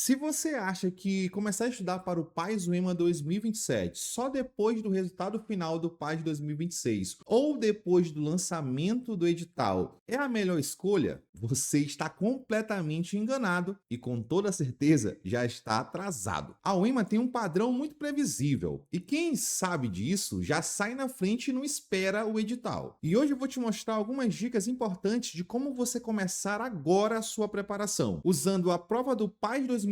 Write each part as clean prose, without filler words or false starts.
Se você acha que começar a estudar para o PAS UEMA 2027 só depois do resultado final do PAS 2026 ou depois do lançamento do edital é a melhor escolha, você está completamente enganado e com toda certeza já está atrasado. A UEMA tem um padrão muito previsível e quem sabe disso já sai na frente e não espera o edital. E hoje eu vou te mostrar algumas dicas importantes de como você começar agora a sua preparação, usando a prova do PAS 2026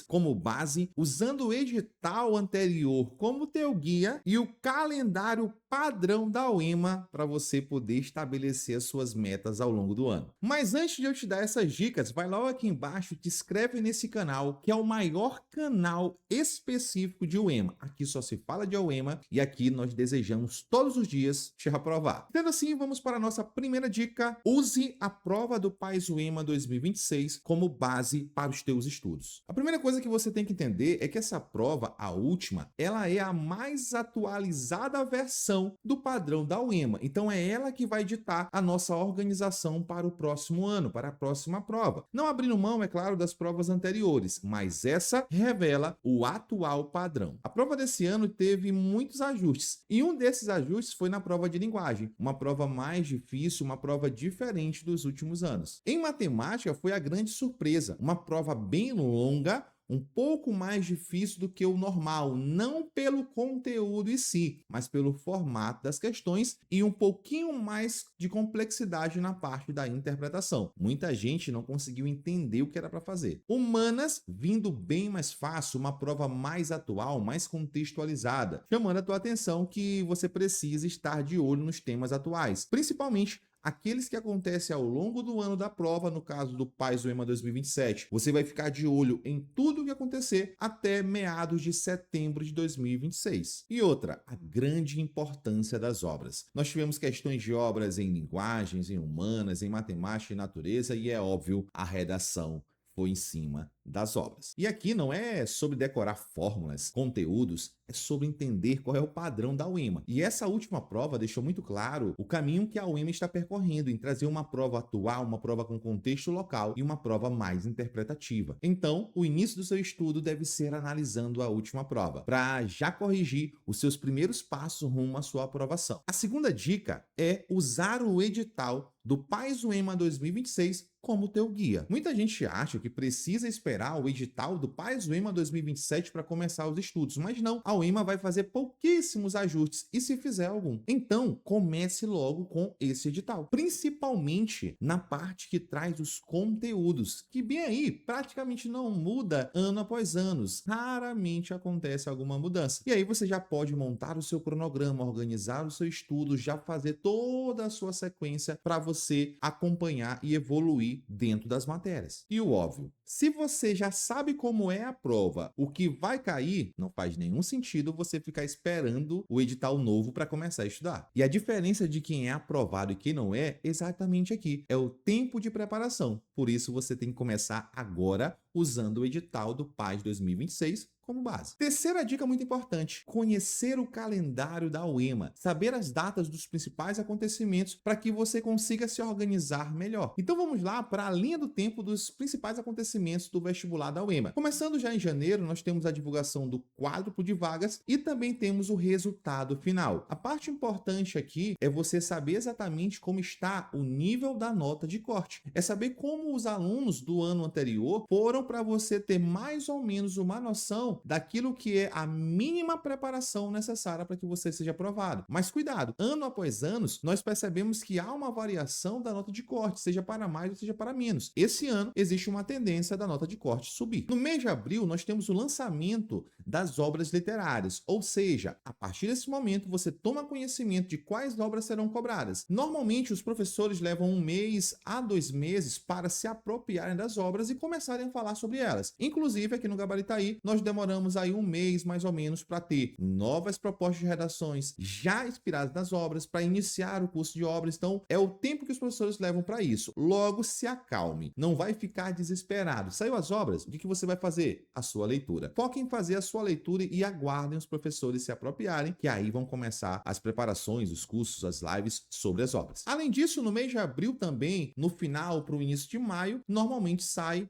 como base, usando o edital anterior como teu guia e o calendário padrão da UEMA para você poder estabelecer as suas metas ao longo do ano. Mas antes de eu te dar essas dicas, vai logo aqui embaixo e te inscreve nesse canal, que é o maior canal específico de UEMA. Aqui só se fala de UEMA e aqui nós desejamos todos os dias te aprovar. Sendo assim, vamos para a nossa primeira dica. Use a prova do PAS UEMA 2026 como base para os teus estudos. A primeira coisa que você tem que entender é que essa prova, a última, ela é a mais atualizada versão do padrão da UEMA. Então é ela que vai ditar a nossa organização para o próximo ano, para a próxima prova. Não abrindo mão, é claro, das provas anteriores, mas essa revela o atual padrão. A prova desse ano teve muitos ajustes e um desses ajustes foi na prova de linguagem, uma prova mais difícil, uma prova diferente dos últimos anos. Em matemática foi a grande surpresa, uma prova bem longa, um pouco mais difícil do que o normal, não pelo conteúdo em si, mas pelo formato das questões e um pouquinho mais de complexidade na parte da interpretação. Muita gente não conseguiu entender o que era para fazer. Humanas, vindo bem mais fácil, uma prova mais atual, mais contextualizada, chamando a tua atenção que você precisa estar de olho nos temas atuais, principalmente aqueles que acontecem ao longo do ano da prova, no caso do PAS UEMA 2027. Você vai ficar de olho em tudo o que acontecer até meados de setembro de 2026. E outra, a grande importância das obras. Nós tivemos questões de obras em linguagens, em humanas, em matemática e natureza, e é óbvio, a redação foi em cima das obras. E aqui não é sobre decorar fórmulas, conteúdos, é sobre entender qual é o padrão da UEMA. E essa última prova deixou muito claro o caminho que a UEMA está percorrendo em trazer uma prova atual, uma prova com contexto local e uma prova mais interpretativa. Então, o início do seu estudo deve ser analisando a última prova, para já corrigir os seus primeiros passos rumo à sua aprovação. A segunda dica é usar o edital do PAS UEMA 2026 como teu guia. Muita gente acha que precisa esperar o edital do PAS UEMA 2027 para começar os estudos, mas não, a UEMA vai fazer pouquíssimos ajustes e se fizer algum. Então, comece logo com esse edital, principalmente na parte que traz os conteúdos, que bem aí praticamente não muda ano após ano, raramente acontece alguma mudança. E aí você já pode montar o seu cronograma, organizar o seu estudo, já fazer toda a sua sequência para você acompanhar e evoluir dentro das matérias. E o óbvio, se você já sabe como é a prova, o que vai cair, não faz nenhum sentido você ficar esperando o edital novo para começar a estudar. E a diferença de quem é aprovado e quem não é exatamente aqui, é o tempo de preparação. Por isso você tem que começar agora usando o edital do PAS 2026 como base. Terceira dica muito importante: conhecer o calendário da UEMA, saber as datas dos principais acontecimentos para que você consiga se organizar melhor. Então vamos lá para a linha do tempo dos principais acontecimentos do vestibular da UEMA. Começando já em janeiro, nós temos a divulgação do quádruplo de vagas e também temos o resultado final. A parte importante aqui é você saber exatamente como está o nível da nota de corte. É saber como os alunos do ano anterior foram para você ter mais ou menos uma noção daquilo que é a mínima preparação necessária para que você seja aprovado. Mas cuidado, ano após ano, nós percebemos que há uma variação da nota de corte, seja para mais ou seja para menos. Esse ano existe uma tendência da nota de corte subir. No mês de abril, nós temos o lançamento das obras literárias, ou seja, a partir desse momento você toma conhecimento de quais obras serão cobradas. Normalmente, os professores levam 1 mês a 2 meses para se apropriarem das obras e começarem a falar sobre elas. Inclusive, aqui no Gabaritaí, nós demoramos demoramos aí um mês mais ou menos para ter novas propostas de redações já inspiradas nas obras, para iniciar o curso de obras. Então, é o tempo que os professores levam para isso. Logo, se acalme, não vai ficar desesperado. Saiu as obras, o que você vai fazer? A sua leitura. Foque em fazer a sua leitura e aguardem os professores se apropriarem, que aí vão começar as preparações, os cursos, as lives sobre as obras. Além disso, no mês de abril também, no final para o início de maio, normalmente sai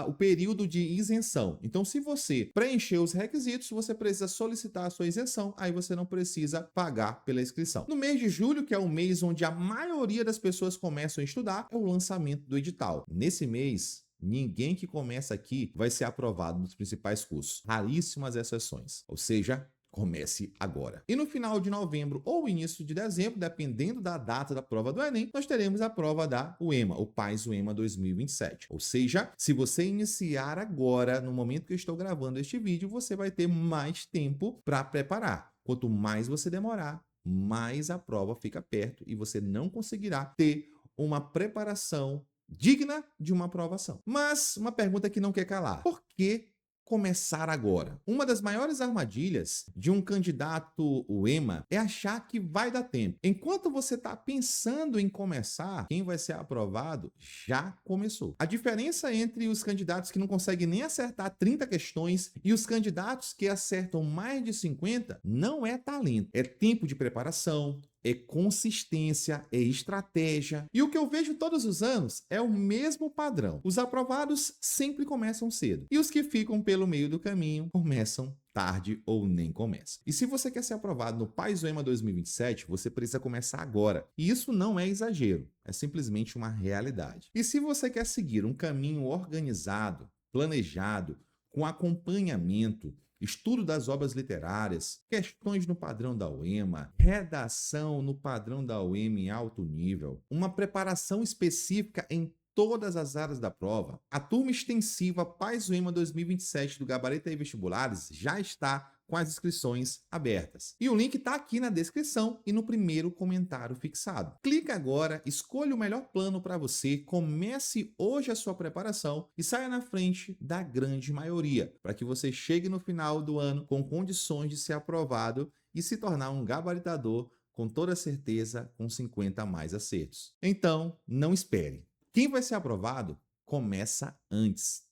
o período de isenção. Então, se você preencher os requisitos, você precisa solicitar a sua isenção, aí você não precisa pagar pela inscrição. No mês de julho, que é o mês onde a maioria das pessoas começam a estudar, é o lançamento do edital. Nesse mês, ninguém que começa aqui vai ser aprovado nos principais cursos. Raríssimas exceções. Ou seja, comece agora. E no final de novembro ou início de dezembro, dependendo da data da prova do Enem, nós teremos a prova da UEMA, o PAS UEMA 2027. Ou seja, se você iniciar agora, no momento que eu estou gravando este vídeo, você vai ter mais tempo para preparar. Quanto mais você demorar, mais a prova fica perto e você não conseguirá ter uma preparação digna de uma aprovação. Mas uma pergunta que não quer calar: por que começar agora? Uma das maiores armadilhas de um candidato UEMA é achar que vai dar tempo. Enquanto você está pensando em começar, quem vai ser aprovado já começou. A diferença entre os candidatos que não conseguem nem acertar 30 questões e os candidatos que acertam mais de 50 não é talento, é tempo de preparação, é consistência, é estratégia. E o que eu vejo todos os anos é o mesmo padrão. Os aprovados sempre começam cedo. E os que ficam pelo meio do caminho começam tarde ou nem começam. E se você quer ser aprovado no PAS UEMA 2027, você precisa começar agora. E isso não é exagero, é simplesmente uma realidade. E se você quer seguir um caminho organizado, planejado, com acompanhamento, estudo das obras literárias, questões no padrão da UEMA, redação no padrão da UEMA em alto nível, uma preparação específica em todas as áreas da prova, a turma extensiva PAS UEMA 2027 do Gabarito e Vestibulares já está com as inscrições abertas. E o link está aqui na descrição e no primeiro comentário fixado. Clica agora, escolha o melhor plano para você, comece hoje a sua preparação e saia na frente da grande maioria, para que você chegue no final do ano com condições de ser aprovado e se tornar um gabaritador com toda certeza com 50 mais acertos. Então, não espere. Quem vai ser aprovado começa antes.